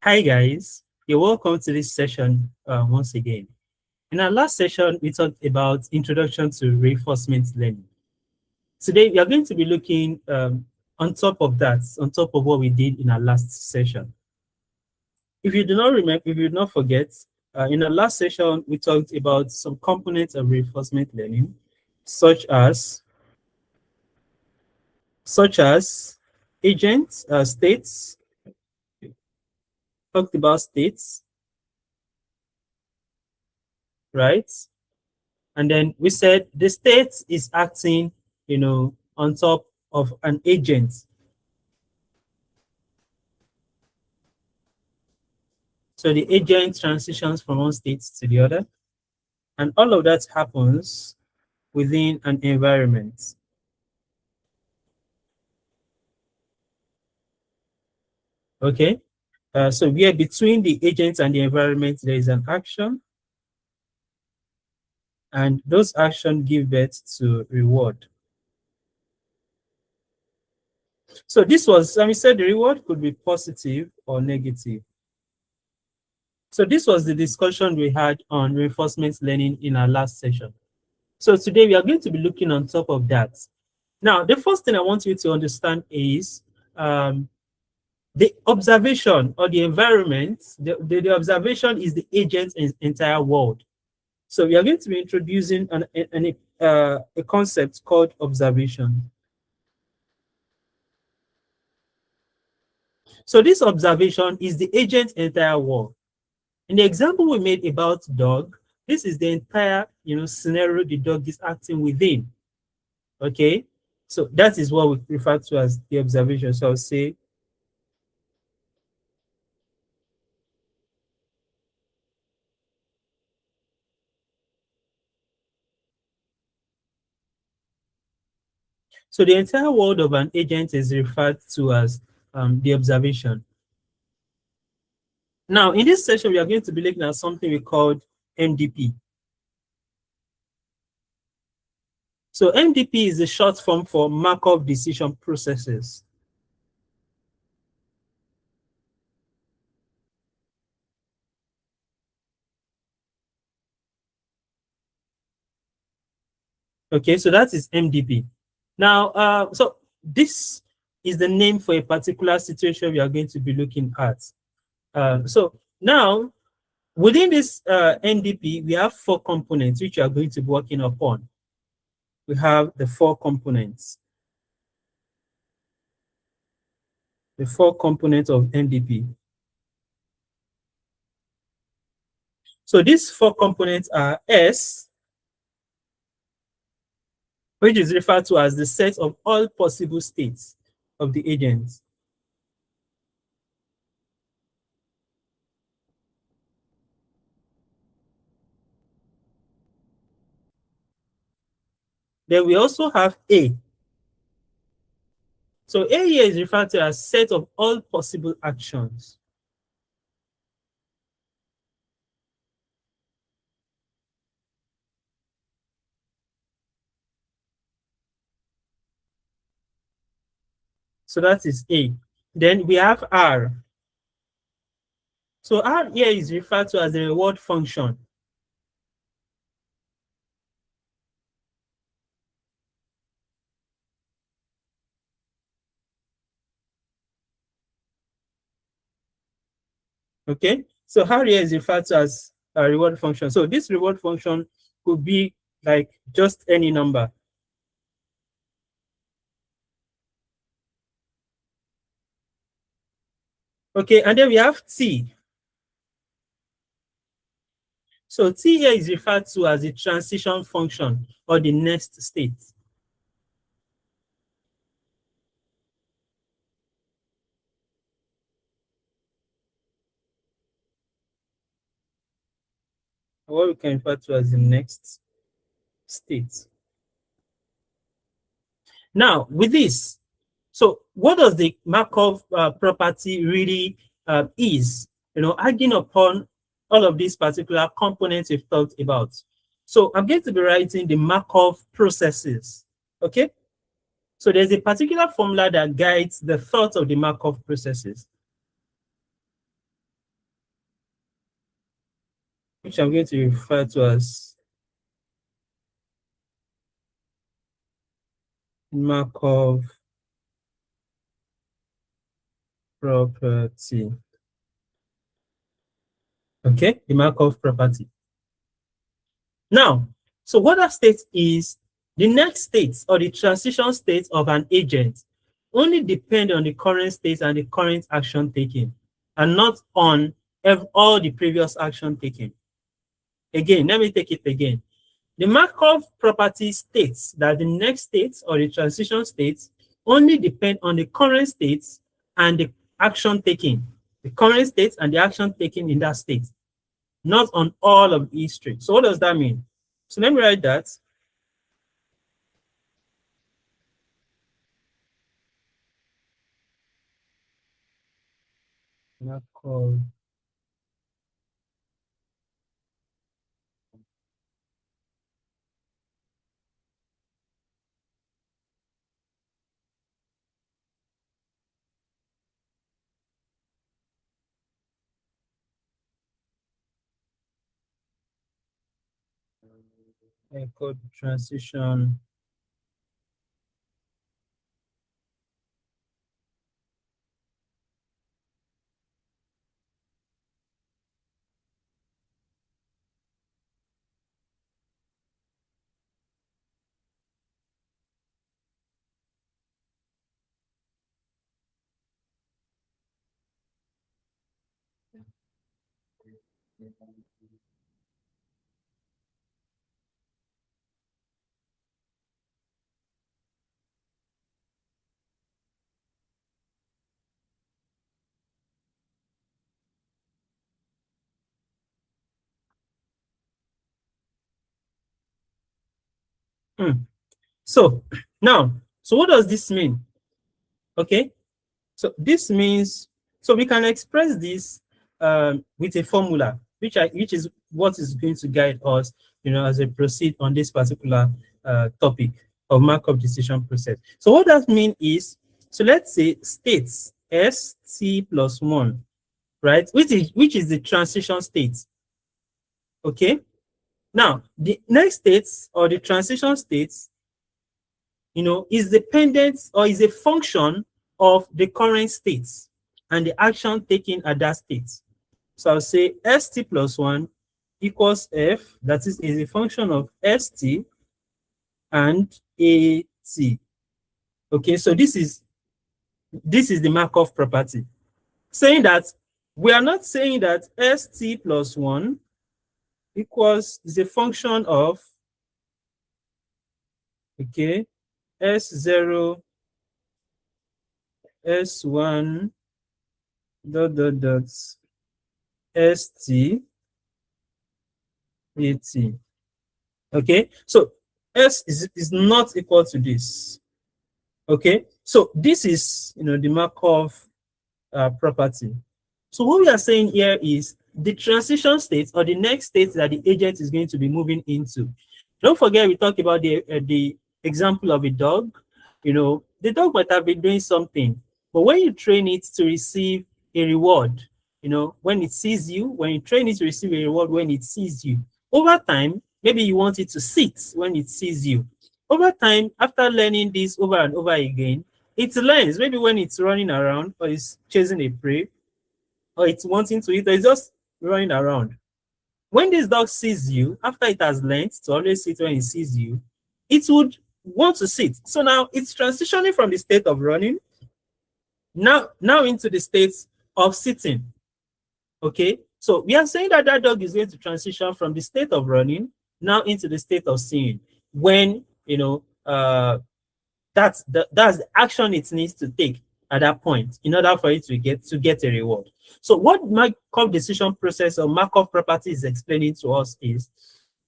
Hi guys, you're welcome to this session once again. In our last session, we talked about introduction to reinforcement learning. Today, we are going to be looking on top of that, on top of what we did in our last session. If you do not remember, if you do not forget, in our last session, we talked about some components of reinforcement learning, such as agents, states, talked about states, right? And then we said the state is acting, on top of an agent. So the agent transitions from one state to the other. And all of that happens within an environment. Okay. So where between the agent and the environment, there is an action. And those actions give birth to reward. So this was, we said the reward could be positive or negative. So this was the discussion we had on reinforcement learning in our last session. So today we are going to be looking on top of that. Now, the first thing I want you to understand is the observation or the environment. The observation is the agent's entire world. So we are going to be introducing a concept called observation. So this observation is the agent's entire world. In the example we made about dog, this is the entire scenario the dog is acting within. Okay, so that is what we refer to as the observation. So I'll say so the entire world of an agent is referred to as the observation. Now, in this session, we are going to be looking at something we called MDP. So MDP is the short form for Markov decision processes. Okay, so that is MDP. Now, so this is the name for a particular situation we are going to be looking at. So now, within this MDP, we have 4 components which we are going to be working upon. We have the 4 components. The 4 components of MDP. So these 4 components are S, which is referred to as the set of all possible states of the agent. Then we also have A. So A here is referred to as set of all possible actions. So that is A. Then we have R. So R here is referred to as the reward function. Okay, so R here is referred to as a reward function. So this reward function could be like just any number. Okay, and then we have T. So T here is referred to as the transition function or the next state. What we can refer to as the next state. Now, with this, so what does the Markov property really is? Adding upon all of these particular components we've talked about. So I'm going to be writing the Markov processes. Okay. So there's a particular formula that guides the thought of the Markov processes. which I'm going to refer to as Markov property. Okay, the Markov property. Now, so what that state is, the next state or the transition state of an agent only depend on the current state and the current action taken, and not on all the previous action taken. Again, let me take it again. The Markov property states that the next state or the transition state only depend on the current state and the action taken, the current state and the action taken in that state, not on all of the history. So what does that mean? So let me write that. Markov code transition So now, so what does this mean? Okay, so this means, so we can express this with a formula, which is what is going to guide us, as we proceed on this particular topic of Markov decision process. So what that means is, so let's say states st plus 1, right, which is the transition state. Okay, now the next state or the transition state, is dependent or is a function of the current state and the action taken at that state. So I'll say st plus 1 equals f, that is a function of st and at. Okay, so this is the Markov property, saying that we are not saying that st plus 1 is a function of, okay, s0, s1, dot, dot, dot, st, at. Okay, so s is not equal to this. Okay, so this is, the Markov property. So what we are saying here is the transition state or the next state that the agent is going to be moving into. Don't forget, we talked about the example of a dog. The dog might have been doing something, but when you train it to receive a reward, when it sees you, when you train it to receive a reward when it sees you, over time, maybe you want it to sit when it sees you. Over time, after learning this over and over again, it learns, maybe when it's running around or it's chasing a prey or it's wanting to eat or it's just running around. When this dog sees you, after it has learned to always sit when it sees you, it would want to sit. So now it's transitioning from the state of running now into the state of sitting. Okay, so we are saying that dog is going to transition from the state of running now into the state of seeing when that's the action it needs to take at that point in order for it to get a reward. So what Markov decision process or Markov property is explaining to us is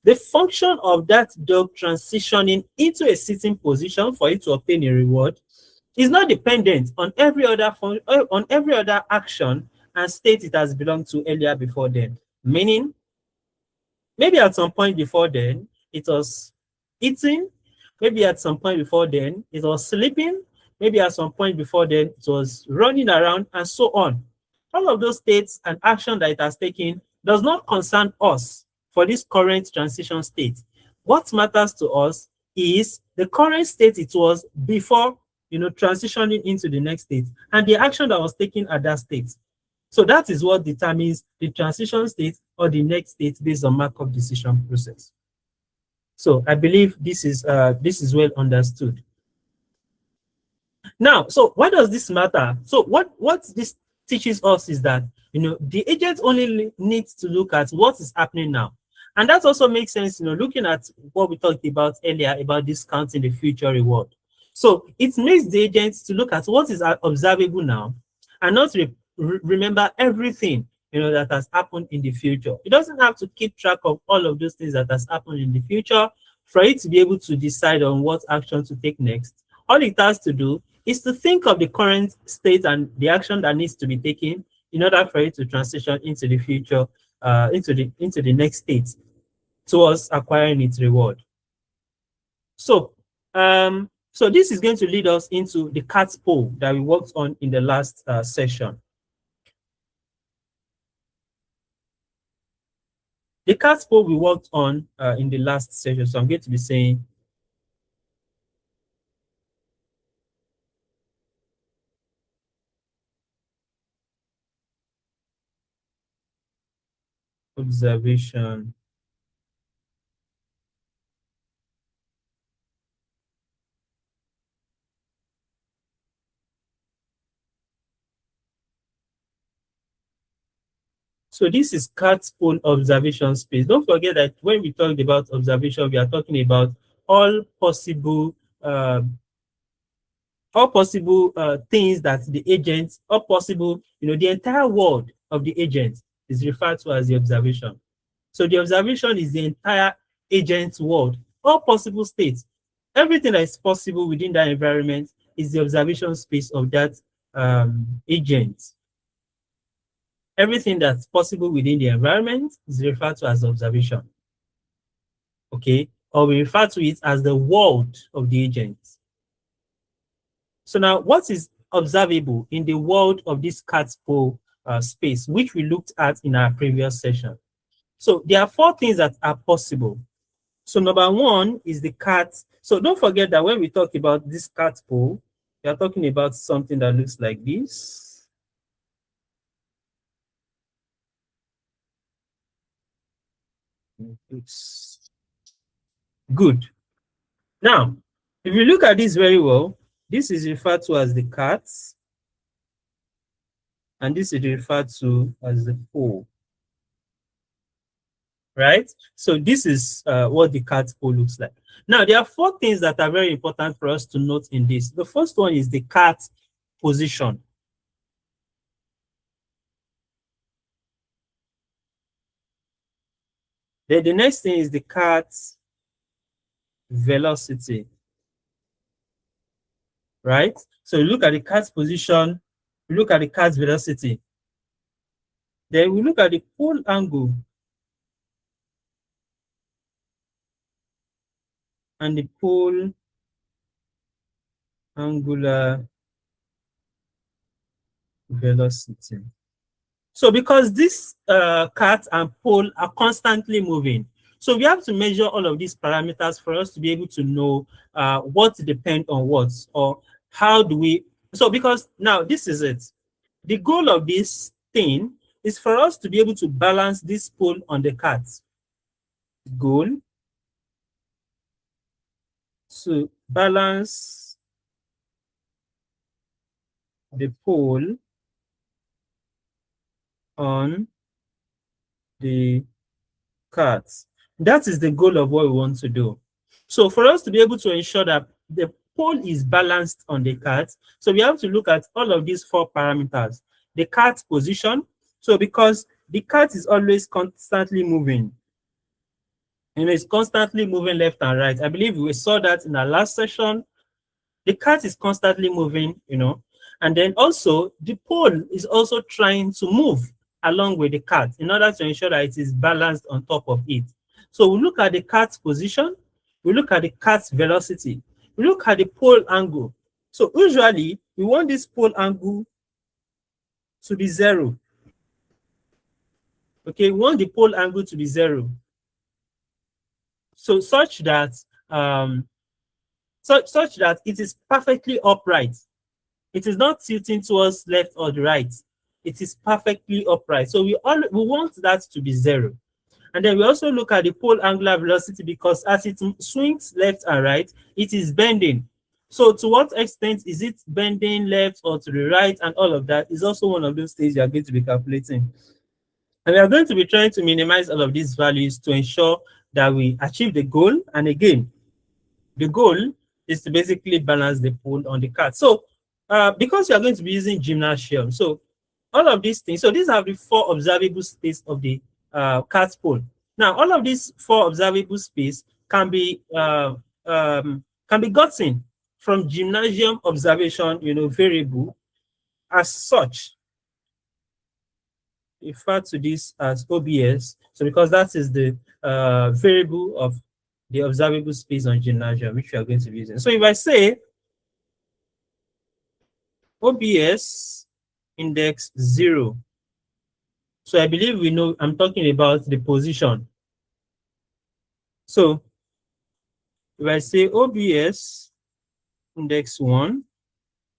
the function of that dog transitioning into a sitting position for it to obtain a reward is not dependent on every other action and state it has belonged to earlier before then. Meaning, maybe at some point before then, it was eating. Maybe at some point before then, it was sleeping. Maybe at some point before then, it was running around and so on. All of those states and action that it has taken does not concern us for this current transition state. What matters to us is the current state it was before, transitioning into the next state, and the action that was taken at that state. So that is what determines the transition state or the next state based on Markov decision process. So I believe this is well understood. Now, so why does this matter? So what this teaches us is that, the agent only needs to look at what is happening now. And that also makes sense, looking at what we talked about earlier about discounting the future reward. So it makes the agent to look at what is observable now and not remember everything, that has happened in the future. It doesn't have to keep track of all of those things that has happened in the future for it to be able to decide on what action to take next. All it has to do is to think of the current state and the action that needs to be taken in order for it to transition into the future, into the next state towards acquiring its reward. So, so this is going to lead us into the CartPole that we worked on in the last session. The CartPole we worked on in the last session, so I'm going to be saying observation, so this is CartPole observation space. Don't forget that when we talked about observation, we are talking about all possible things that the agent, all possible, the entire world of the agent is referred to as the observation. So the observation is the entire agent's world, all possible states. Everything that is possible within that environment is the observation space of that agent. Everything that's possible within the environment is referred to as observation. Okay, or we refer to it as the world of the agent. So now, what is observable in the world of this CartPole space, which we looked at in our previous session? So there are 4 things that are possible. So number 1 is the cart. So don't forget that when we talk about this CartPole, we are talking about something that looks like this. It's good. Now, if you look at this very well, this is referred to as the cart, and this is referred to as the pole. Right? So this is what the CartPole looks like. Now, there are 4 things that are very important for us to note in this. The first one is the cart position. Then the next thing is the cart velocity. Right? So you look at the cart position, you look at the cart velocity. Then we look at the pole angle and the pole angular velocity. So because this cart and pole are constantly moving, so we have to measure all of these parameters for us to be able to know what depends on what, or how do we. So because now this is it. The goal of this thing is for us to be able to balance this pole on the cart. Goal to balance the pole on the cart. That is the goal of what we want to do. So for us to be able to ensure that the pole is balanced on the cart, so we have to look at all of these 4 parameters. The cart position, so because the cart is always constantly moving, it's constantly moving left and right. I believe we saw that in our last session. The cart is constantly moving, and then also the pole is also trying to move along with the cart in order to ensure that it is balanced on top of it. So we look at the cart position, we look at the cart velocity, we look at the pole angle. So usually we want this pole angle to be 0. Okay, we want the pole angle to be 0. So such that such that it is perfectly upright. It is not tilting towards left or the right. It is perfectly upright. So we want that to be 0. And then we also look at the pole angular velocity, because as it swings left and right, it is bending. So to what extent is it bending left or to the right, and all of that is also one of those things you are going to be calculating. And we are going to be trying to minimize all of these values to ensure that we achieve the goal. And again, the goal is to basically balance the pole on the cart. So because we are going to be using Gymnasium, so all of these things, so these are the 4 observable space of the CartPole. Now, all of these 4 observable space can be gotten from Gymnasium observation, variable. As such, refer to this as OBS. So because that is the variable of the observable space on Gymnasium, which we are going to be using. So if I say OBS index 0, so I believe we know I'm talking about the position. So if I say OBS index 1,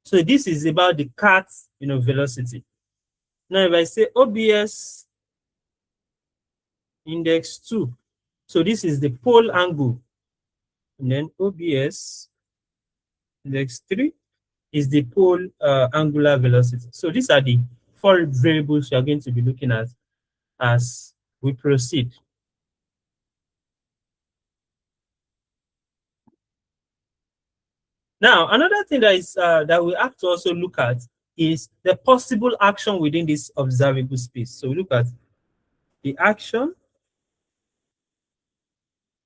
so this is about the cart, velocity. Now if I say OBS index 2, so this is the pole angle, and then OBS index 3 is the pole angular velocity. So these are the 4 variables we are going to be looking at as we proceed. Now, another thing that is that we have to also look at is the possible action within this observable space. So we look at the action.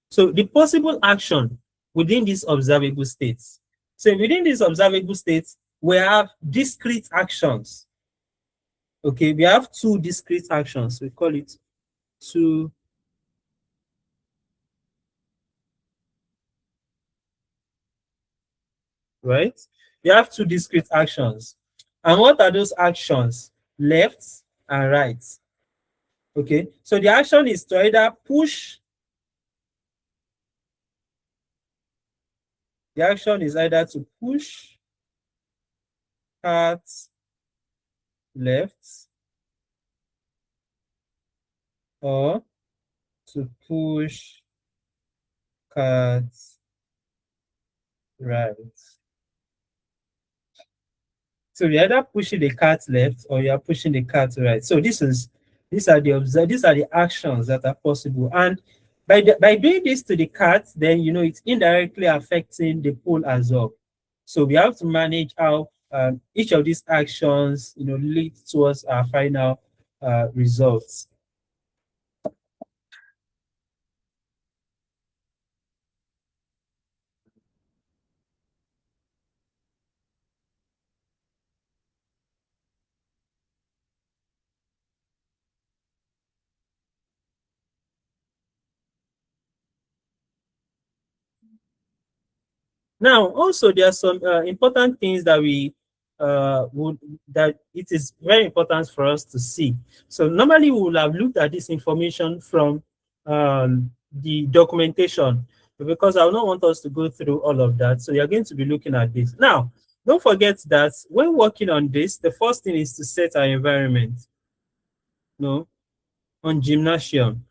So the possible action within these observable states. So within these observable states, we have discrete actions. Okay, we have 2 discrete actions. We call it 2 right? We have 2 discrete actions. And what are those actions? Left and right. Okay, so the action is to either push. The action is either to push cart left or to push cart right. So you're either pushing the cart left or you're pushing the cart right. So these are the actions that are possible. And by doing this to the cart, then it's indirectly affecting the pole as well. So we have to manage how each of these actions lead towards our final results. Now, also there are some important things that that it is very important for us to see. So normally we will have looked at this information from the documentation, but because I do not want us to go through all of that, so you're going to be looking at this. Now, don't forget that when working on this, the first thing is to set our environment. No, on Gymnasium.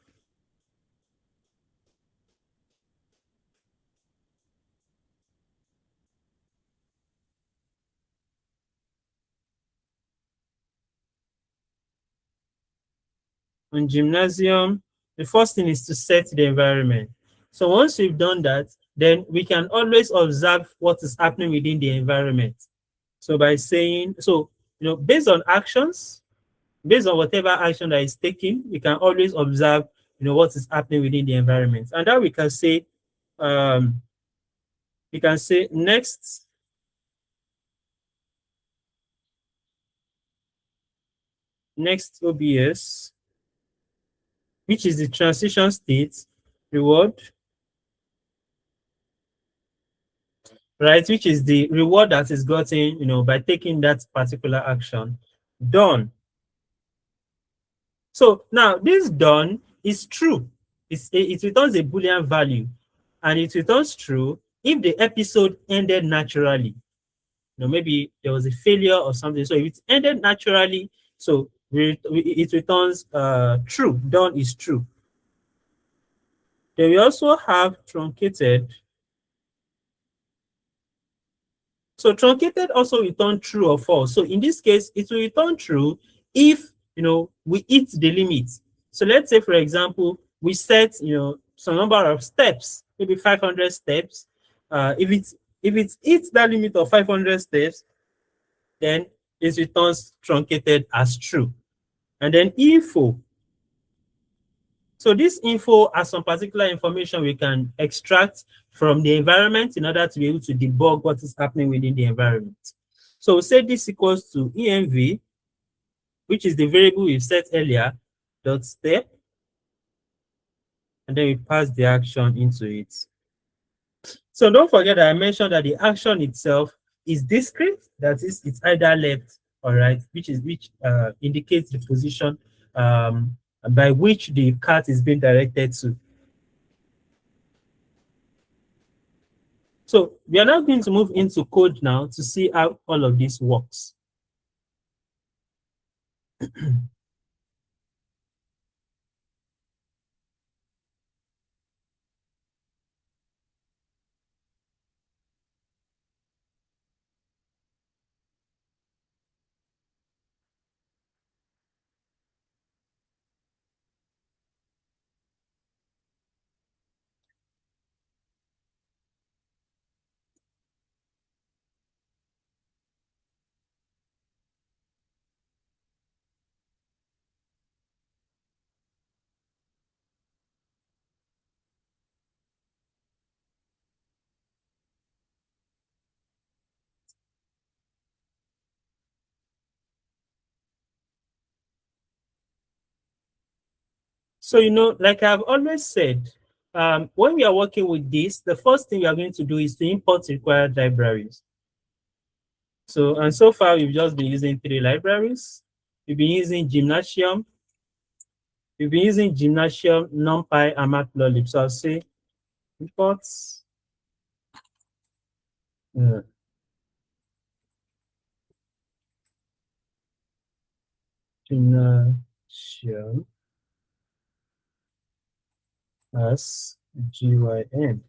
On Gymnasium, the first thing is to set the environment. So once we've done that, then we can always observe what is happening within the environment. So by saying, based on actions, based on whatever action that is taken, we can always observe, what is happening within the environment. And that we can say next OBS, which is the transition state, reward, right, which is the reward that is gotten, by taking that particular action, done. So now this done is true. it returns a Boolean value, and it returns true if the episode ended naturally. Maybe there was a failure or something. So if it ended naturally, so it returns true. Done is true. Then we also have truncated. So truncated also return true or false. So in this case, it will return true if we hit the limit. So let's say, for example, we set some number of steps, maybe 500 steps. If it hits that limit of 500 steps, then it returns truncated as true. And then info. So this info has some particular information we can extract from the environment in order to be able to debug what is happening within the environment. So we'll say this equals to env, which is the variable we set earlier, dot step, and then we pass the action into it. So don't forget that I mentioned that the action itself is discrete, that is, it's either left or right, which indicates the position by which the cart is being directed to. So we are now going to move into code now to see how all of this works. So, like I've always said, when we are working with this, the first thing we are going to do is to import required libraries. So far, we've just been using 3 libraries. We've been using Gymnasium. We've been using Gymnasium, NumPy, and Matplotlib. So I'll say import Gymnasium as GYM.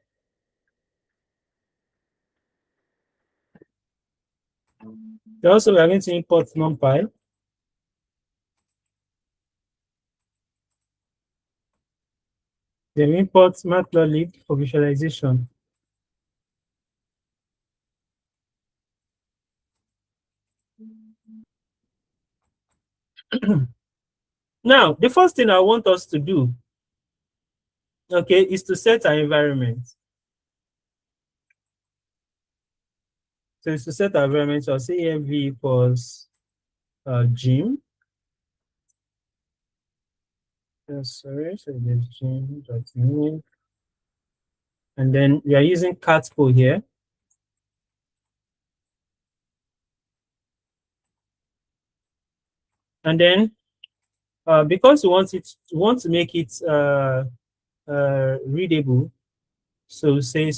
Also, we are going to import NumPy. Then we import Matplotlib for visualization. Now, the first thing I want us to do, okay, is to set our environment. So it's to set our environment. So I'll say env equals gym. Sorry, so there's gym.new. And then we are using CartPole here. And then because we want to make it readable, so say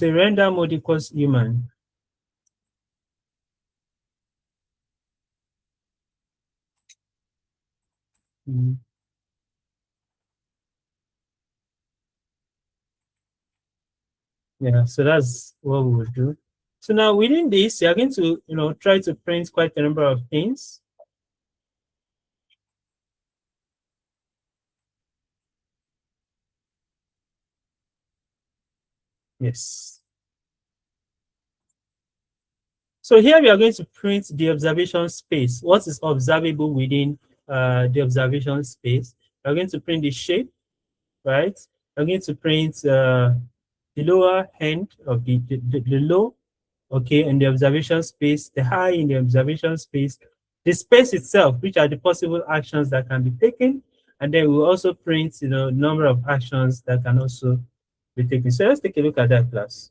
render mode equals human. Yeah, so that's what we will do. So now within this, you're going to try to print quite a number of things. Yes. So here we are going to print the observation space. What is observable within the observation space? We're going to print the shape, right? We're going to print the lower end of the low, okay, in the observation space, the high in the observation space, the space itself, which are the possible actions that can be taken, and then we'll also print, number of actions that can also be taken. So let's take a look at that class.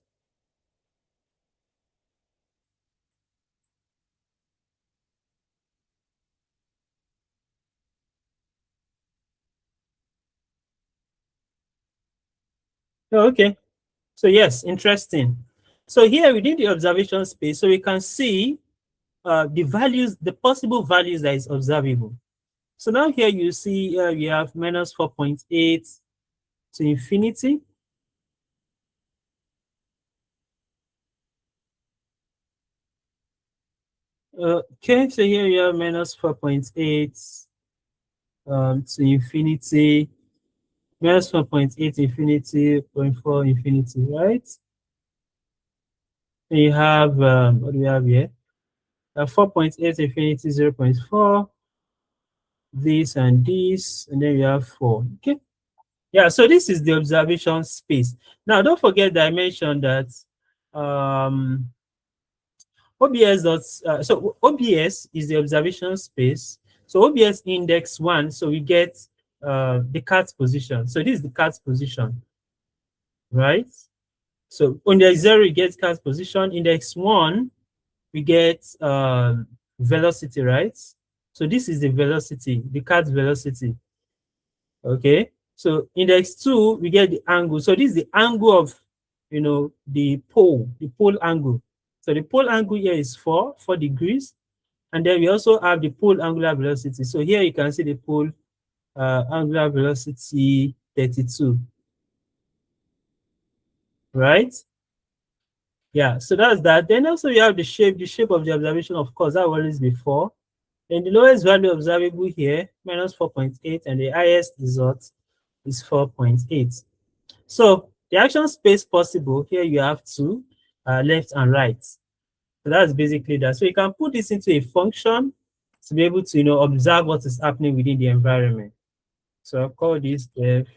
Oh, okay. So yes, interesting. So here within the observation space, so we can see the values, the possible values that is observable. So now here you see we have minus 4.8 to infinity. Okay, so here you have minus 4.8 to infinity, minus 4.8 infinity, 0.4 infinity, right? And you have, what do we have here? 4.8 infinity, 0.4, this and this, and then we have 4. Okay. Yeah, so this is the observation space. Now, don't forget that I mentioned that um, OBS dots, so OBS is the observation space. So OBS index 1, so we get the cat's position. So this is the cat's position, right? So index 0, we get cat's position. Index 1, we get velocity, right? So this is the velocity, the cat's velocity. Okay. So index 2, we get the angle. So this is the angle of, the pole angle. So the pole angle here is 4 degrees. And then we also have the pole angular velocity. So here you can see the pole angular velocity 32. Right? Yeah, so that's that. Then also you have the shape of the observation, of course, that will always be 4. And the lowest value observable here, minus 4.8, and the highest result is 4.8. So the action space possible, here you have 2, left and right. So that's basically that. So you can put this into a function to be able to, observe what is happening within the environment. So I'll call this def,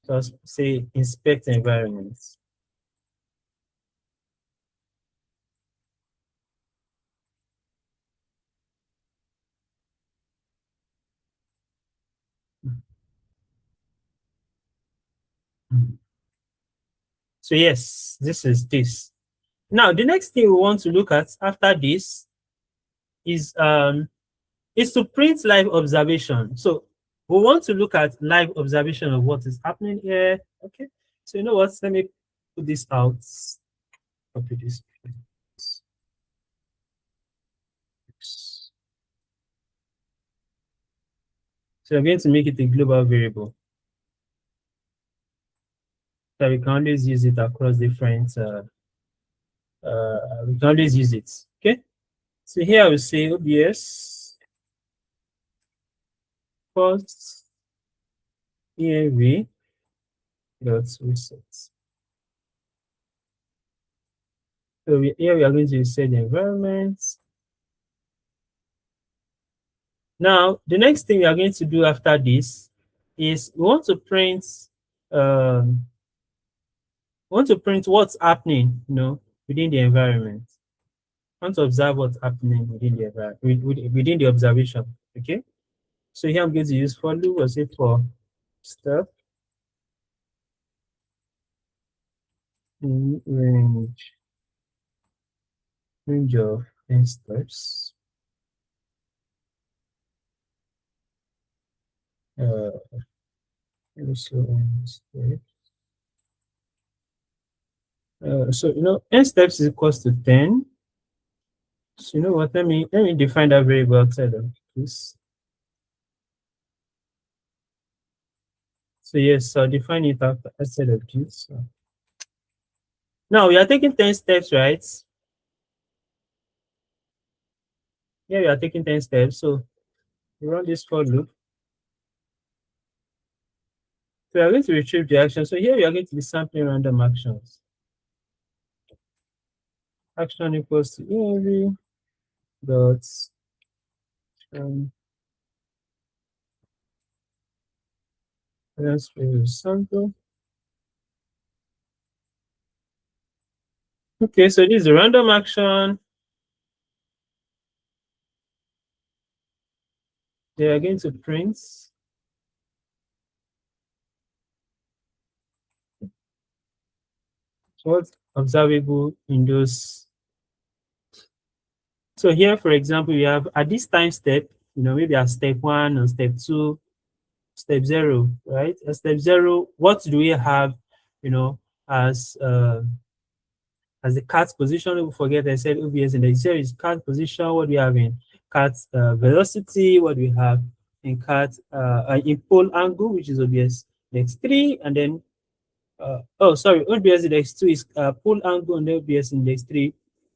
just say inspect environments. So yes, this is this. Now the next thing we want to look at after this is to print live observation. So we want to look at live observation of what is happening here. Okay. So you know what? Let me put this out. Copy this. So I'm going to make it a global variable. So we can always use it across different, we can always use it. Okay. So here I will say OBS first env.reset. So here we are going to set the environment. Now, the next thing we are going to do after this is we want to print what's happening, within the environment. I want to observe what's happening within the environment, within the observation. Okay. So here I'm going to use for loop or say for step in range of n steps. Also step. So n steps is equals to 10. So you know what? Let me define that variable outside of this. So yes, I'll define it outside of this. So. Now we are taking 10 steps, right? Yeah, we are taking 10 steps. So we run this for loop. So we are going to retrieve the action. So here we are going to be sampling random actions. Action equals to env dot sample. Okay, so this is a random action. They are going to print what's observable in those. So here, for example, we have at this time step, maybe at step 1 or step 2, step 0, right? At step 0, what do we have, you know, as the cart position? Don't forget I said OBS index 0 is cart position. What do we have in cart velocity? What do we have in cart in pole angle, which is OBS index 3, and then oh, sorry, OBS index 2 is pole angle, and OBS index 3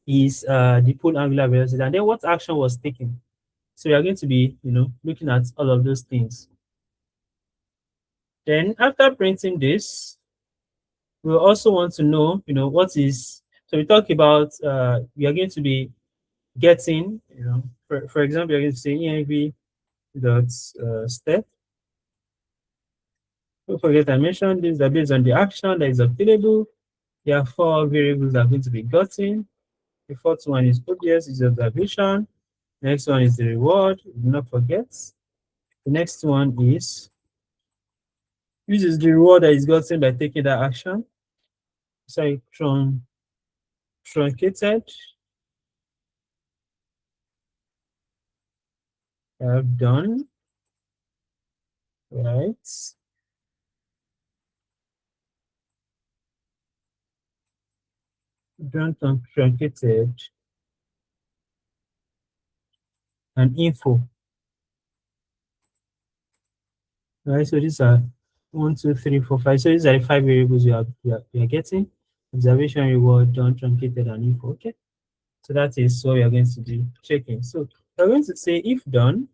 is the pole angular velocity. And then what action was taken? So you're going to be, looking at all of those things. Then after printing this, we also want to know, what is, so we talk about, we are going to be getting, for example, you're going to say env.step. Don't forget I mentioned this, that based on the action that is available, there are 4 variables that are going to be gotten. The first one is OBS, is observation. The next one is the reward, do not forget. The next one is, this is the reward that is gotten by taking that action. So truncated, I've done, right? Done truncated and info. Right, so these are 1, 2, 3, 4, 5. So these are the 5 variables you are getting. Observation, reward, done, truncated, and info. Okay. So that is what we are going to do checking. So we're going to say if done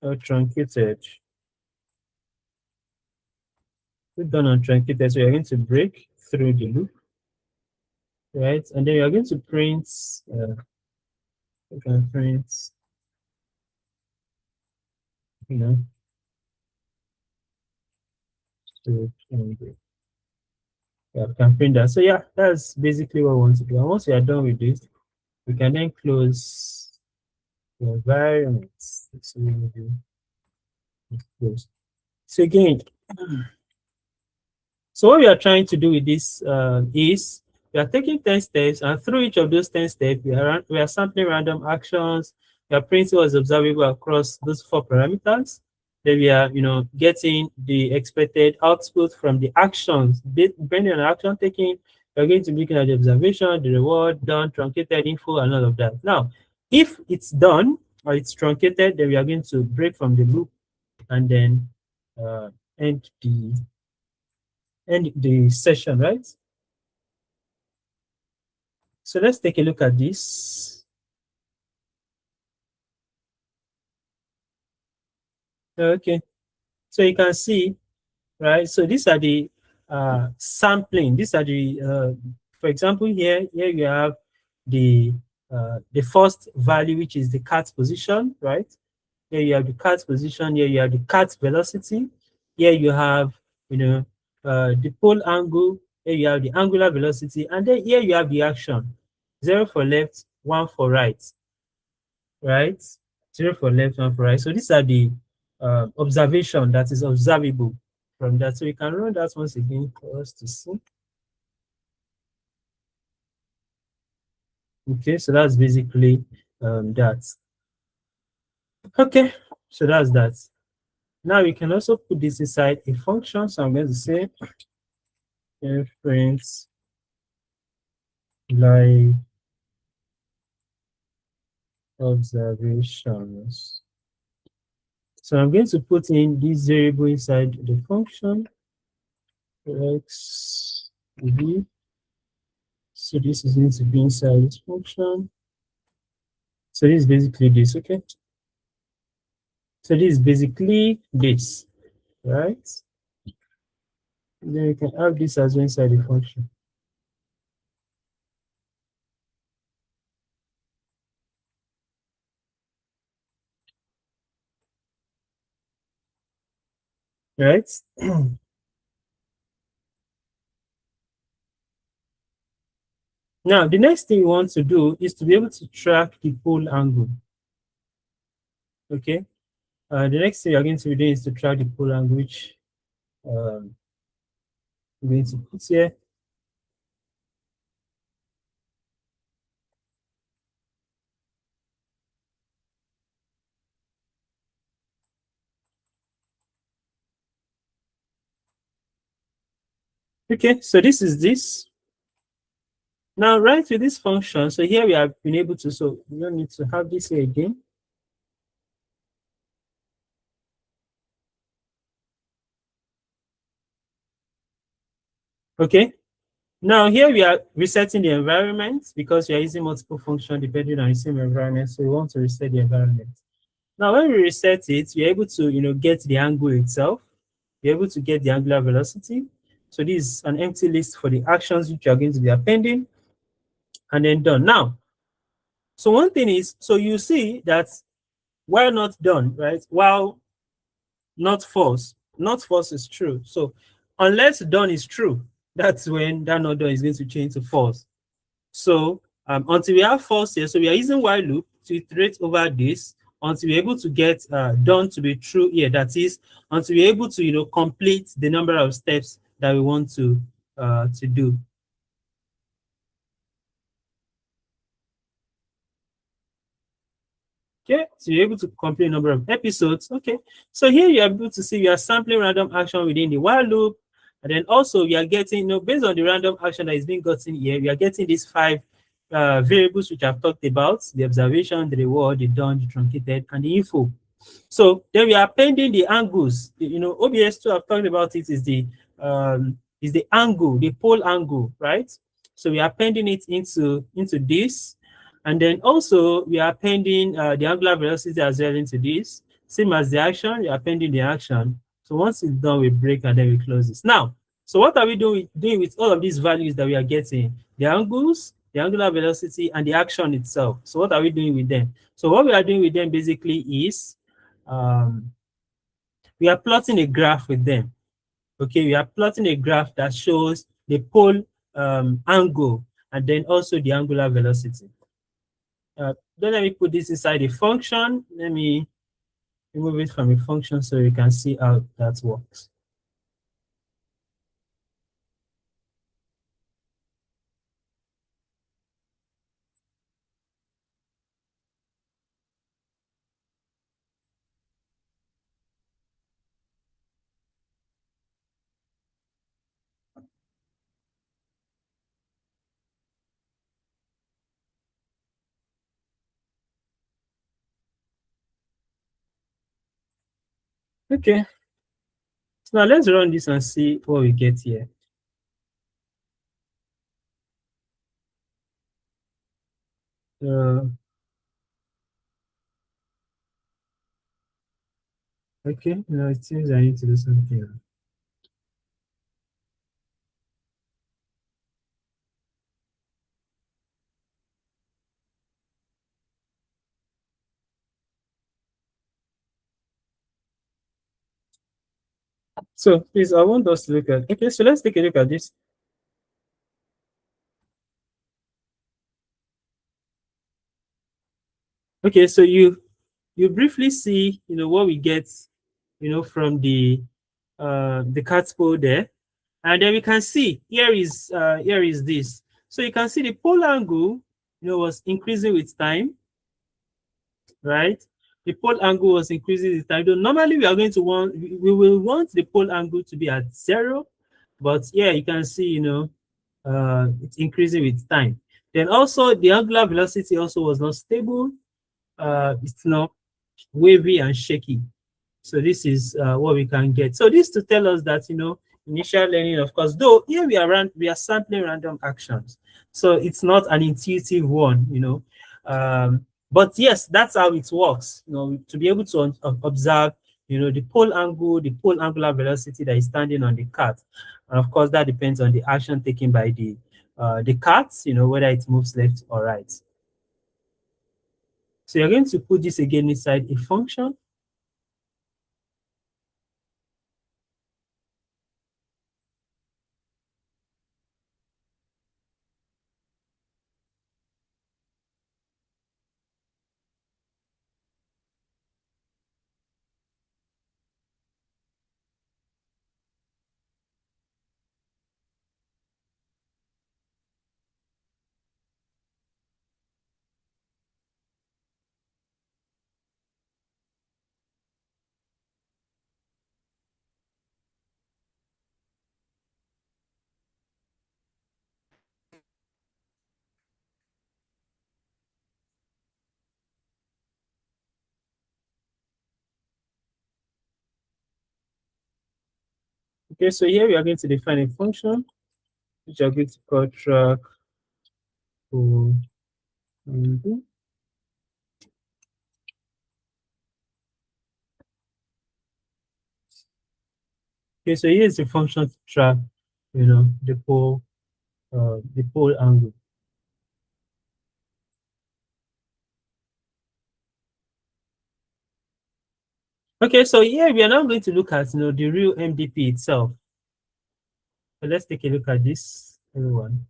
or truncated. If done and truncated, so you're going to break through the loop, right? And then you're going to print you can print, to yeah, we can print that. So yeah, that's basically what we want to do. And once we are done with this, we can then close the environment. So we will do close. So again, so what we are trying to do with this is we are taking 10 steps, and through each of those 10 steps, we are sampling random actions. We are printing what's observable across those 4 parameters. Then we are, getting the expected output from the actions. Depending on the action taken, we are going to be looking at the observation, the reward, done, truncated info, and all of that. Now, if it's done or it's truncated, then we are going to break from the loop and then end the session, right? So let's take a look at this. Okay, so you can see, right? So these are the sampling. These are the, for example, here you have the first value, which is the cart position, right? Here you have the cart position. Here you have the cart velocity. Here you have, the pole angle. Here you have the angular velocity, and then here you have the action. 0 for left, 1 for right, right? 0 for left, 1 for right. So these are the observation that is observable from that. So we can run that once again for us to see. Okay, so that's basically that. Okay, so that's that. Now we can also put this inside a function. So I'm going to say print live observations. So I'm going to put in this variable inside the function x v. So this is going to be inside this function. So this is basically this, okay? So this is basically this, right? And then you can have this as well inside the function. Right? Now, the next thing we want to do is to be able to track the pole angle. Okay? The next thing you're going to be doing is to track the pole angle, which I'm going to put here. Okay, so this is this. Now, right with this function, so here we have been able to, so we don't need to have this here again. Okay, now here we are resetting the environment because we are using multiple functions depending on the same environment. So we want to reset the environment. Now, when we reset it, we're able to, get the angle itself. We're able to get the angular velocity. So this is an empty list for the actions which you are going to be appending, and then done. Now, so one thing is, so you see that while not done, right? While not false is true. So unless done is true, that's when that not done is going to change to false. So until we have false here, so we are using while loop to iterate over this until we're able to get done to be true here. That is, until we're able to complete the number of steps that we want to do. Okay, so you're able to complete a number of episodes. Okay, so here you're able to see we are sampling random action within the while loop, and then also we are getting, based on the random action that is being gotten here, we are getting these five variables which I've talked about: the observation, the reward, the done, the truncated, and the info. So then we are appending the angles. OBS2, I've talked about it, is the angle, the pole angle, right? So we are appending it into this. And then also we are appending the angular velocity as well into this. Same as the action, we are appending the action. So once it's done, we break and then we close this. Now, so what are we doing with all of these values that we are getting? The angles, the angular velocity, and the action itself. So what are we doing with them? So what we are doing with them basically is um, we are plotting a graph with them. Okay, we are plotting a graph that shows the pole angle and then also the angular velocity. Then let me put this inside a function. Let me remove it from a function so you can see how that works. Okay, so now let's run this and see what we get here. Uh, okay, now it seems I need to do something. So please, I want us to look at, okay, so let's take a look at this. Okay, so you briefly see, what we get, from the CartPole there. And then we can see here is this. So you can see the pole angle, was increasing with time, right? The pole angle was increasing with time. Though normally we are going to we will want the pole angle to be at 0, but yeah, you can see, it's increasing with time. Then also the angular velocity also was not stable. It's not wavy and shaky. So this is what we can get. So this to tell us that, initial learning, of course, though here we are sampling random actions. So it's not an intuitive one, but yes, that's how it works, to be able to observe, the pole angle, the pole angular velocity that is standing on the cart. And of course, that depends on the action taken by the cart, whether it moves left or right. So you're going to put this again inside a function. Okay, so here we are going to define a function which are going to call track for angle. Okay, so here is the function to track, the pole angle. Okay, so here we are now going to look at the real MDP itself. So let's take a look at this, everyone.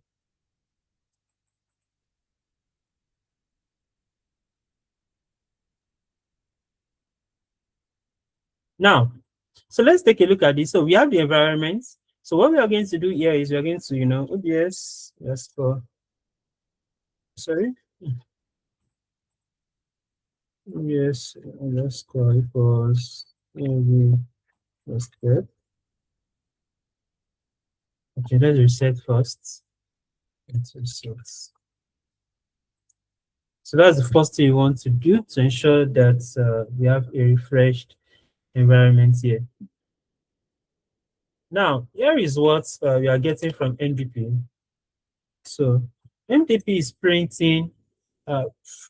Now, so let's take a look at this. So we have the environment. So what we are going to do here is we are going to, OBS, let's go, sorry. Yes, let's go equals env.step. Okay, let's reset first. Let's reset. So that's the first thing you want to do to ensure that we have a refreshed environment here. Now, here is what we are getting from MDP. So MDP is printing,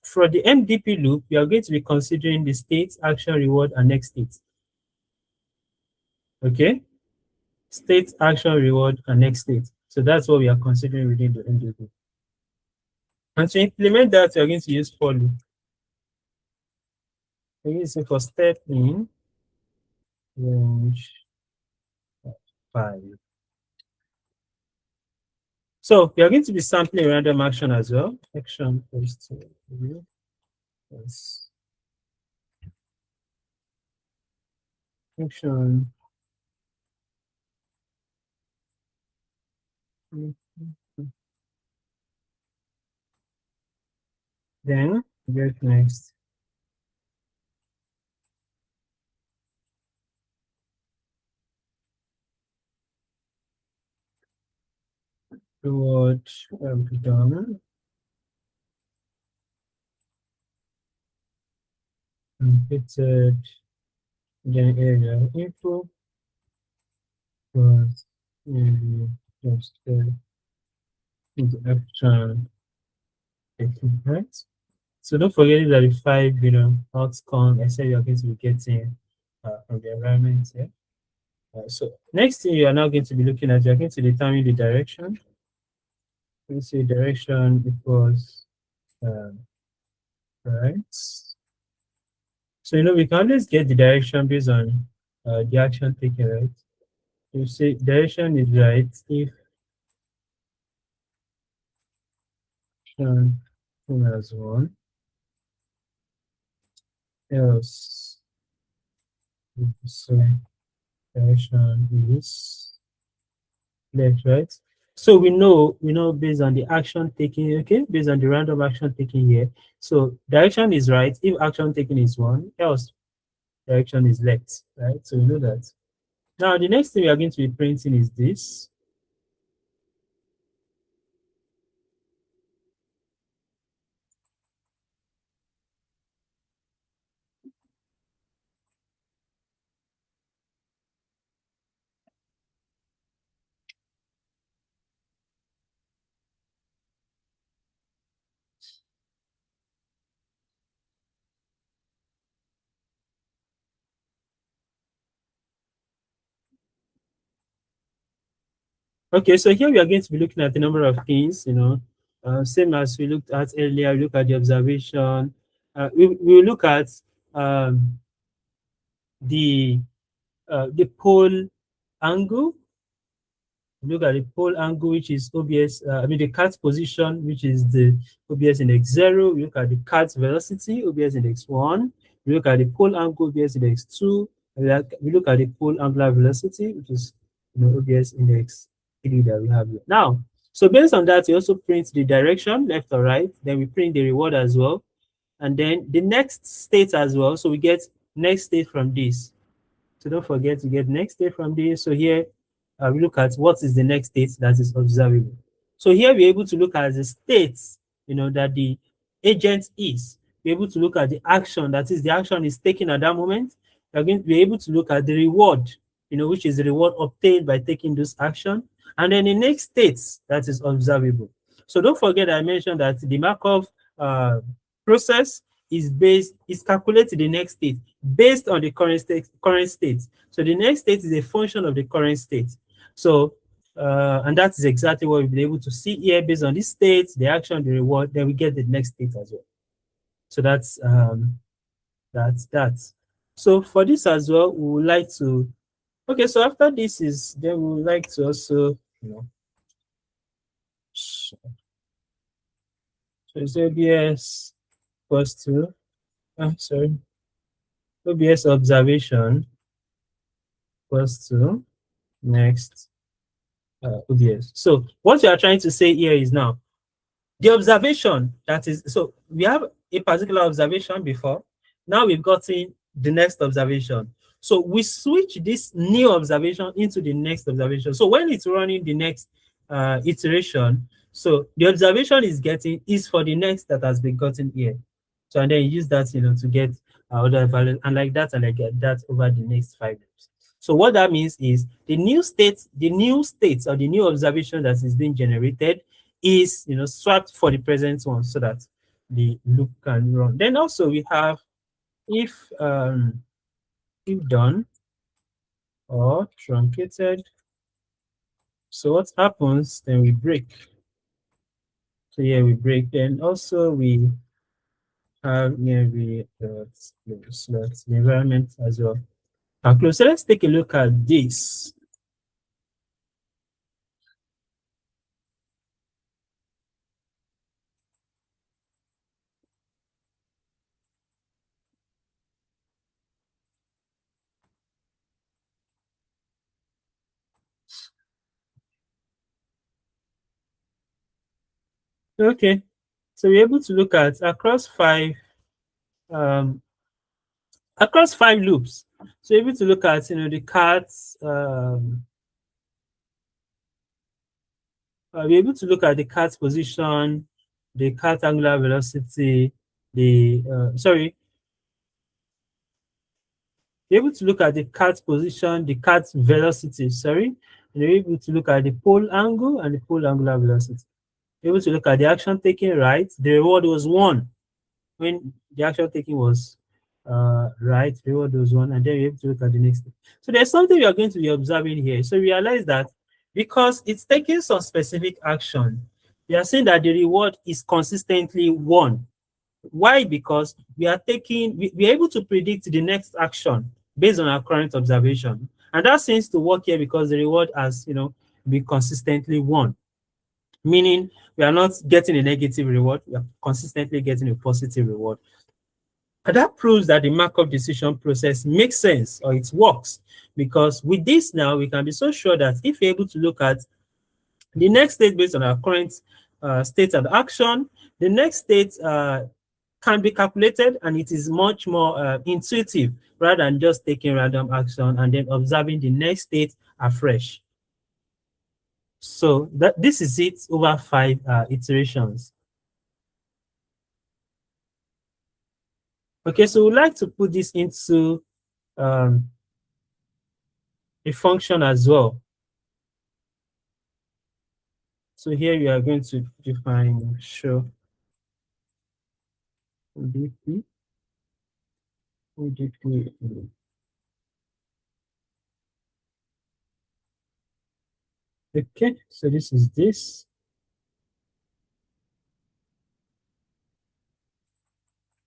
for the MDP loop, we are going to be considering the state, action, reward, and next state. Okay? State, action, reward, and next state. So that's what we are considering within the MDP. And to implement that, we are going to use for loop. We're going to say for step in, range 5. So we are going to be sampling random action as well. Action first. Yes. Action. Then get next. Reward done. Completed. Then area info was maybe just into action. Right. So don't forget that the 5 outcome I said you are going to be getting from the environment here. So next thing you are now going to be looking at, you are going to determine the direction. We say direction equals right. So we can always get the direction based on the action taken, right? You say direction is right if action as 1, else so direction is left, right? So we know based on the action taken, okay, based on the random action taken here. So direction is right if action taken is 1, else direction is left, right? So we know that. Now the next thing we are going to be printing is this. Okay, so here we are going to be looking at the number of things, same as we looked at earlier. We look at the observation. We look at the pole angle. Look at the pole angle, which is OBS. The cart position, which is the OBS index 0. We look at the cart velocity, OBS index 1. We look at the pole angle, OBS index 2. We look at the pole angular velocity, which is OBS index 3 that we have here. Now, so based on that, we also print the direction, left or right. Then we print the reward as well. And then the next state as well. So we get next state from this. So don't forget to get next state from this. So here we look at what is the next state that is observable. So here we're able to look at the states, that the agent is. We're able to look at the action, that is the action is taken at that moment. We're going to be able to look at the reward, which is the reward obtained by taking this action, and then the next state that is observable. So don't forget I mentioned that the Markov process is calculated the next state based on the current state. So the next state is a function of the current state. So and that is exactly what we've been able to see here based on this state, the action, the reward, then we get the next state as well. So that's that. So for this as well, we would like to, okay, so after this is, then we would like to also, so it's OBS equals to, sorry, OBS observation equals to next OBS. So what we are trying to say here is now, the observation that is, so we have a particular observation before, now we've gotten the next observation. So we switch this new observation into the next observation. So when it's running the next iteration, so the observation is for the next that has been gotten here. So and then you use that, to get other values, and like that, and I get that over the next 5 loops. So what that means is the new state or the new observation that is being generated is swapped for the present one so that the loop can run. Then also we have if done or truncated. So what happens, then we break. So here we break. Then also we have here we select the environment as well. Close. So let's take a look at this. Okay, so we're able to look at across five loops. So we're able to look at the cards. We're able to look at the cart's position, the cart angular velocity, we're able to look at the cart's position, the cart's velocity, and we're able to look at the pole angle and the pole angular velocity. We're able to look at the action taken right. The reward was 1 when the action taken was right, the reward was 1, and then we're able to look at the next thing. So there's something we are going to be observing here. So realize that because it's taking some specific action, we are saying that the reward is consistently 1. Why? Because we're able to predict the next action based on our current observation. And that seems to work here because the reward has, been consistently 1. Meaning we are not getting a negative reward, we are consistently getting a positive reward. And that proves that the Markov decision process makes sense, or it works, because with this now, we can be so sure that if we're able to look at the next state based on our current state and action, the next state can be calculated, and it is much more intuitive rather than just taking random action and then observing the next state afresh. So this is it over 5 iterations. Okay, so we'd like to put this into a function as well. So here we are going to define show ODP. Okay, so this is this.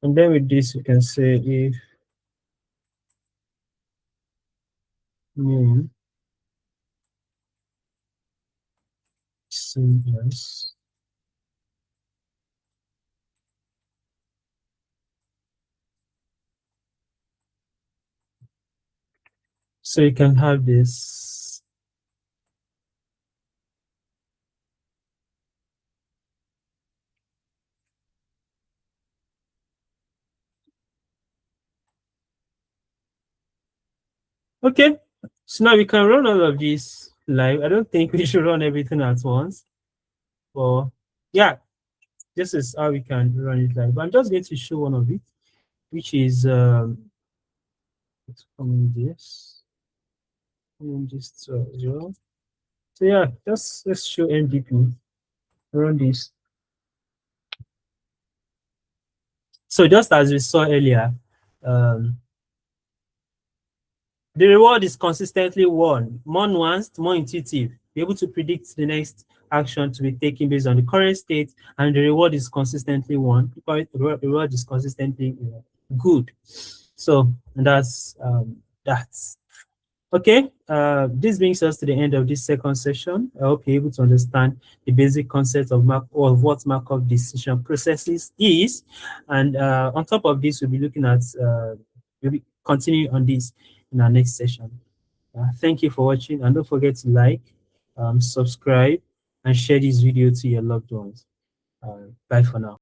And then with this, you can say if name same as so you can have this. Okay, so now we can run all of this live. I don't think we should run everything at once. But yeah, this is how we can run it live. But I'm just going to show one of it, which is let's come in this. just 0. So yeah, let's show MVP. Run this. So just as we saw earlier, um, the reward is consistently more nuanced, more intuitive. Be able to predict the next action to be taken based on the current state, and the reward is consistently one. The reward is consistently good. So that's okay. This brings us to the end of this second session. I hope you're able to understand the basic concept of what Markov decision processes is, and on top of this, we'll be looking at we'll be continuing on this in our next session. Thank you for watching, and don't forget to like, subscribe, and share this video to your loved ones. Bye for now.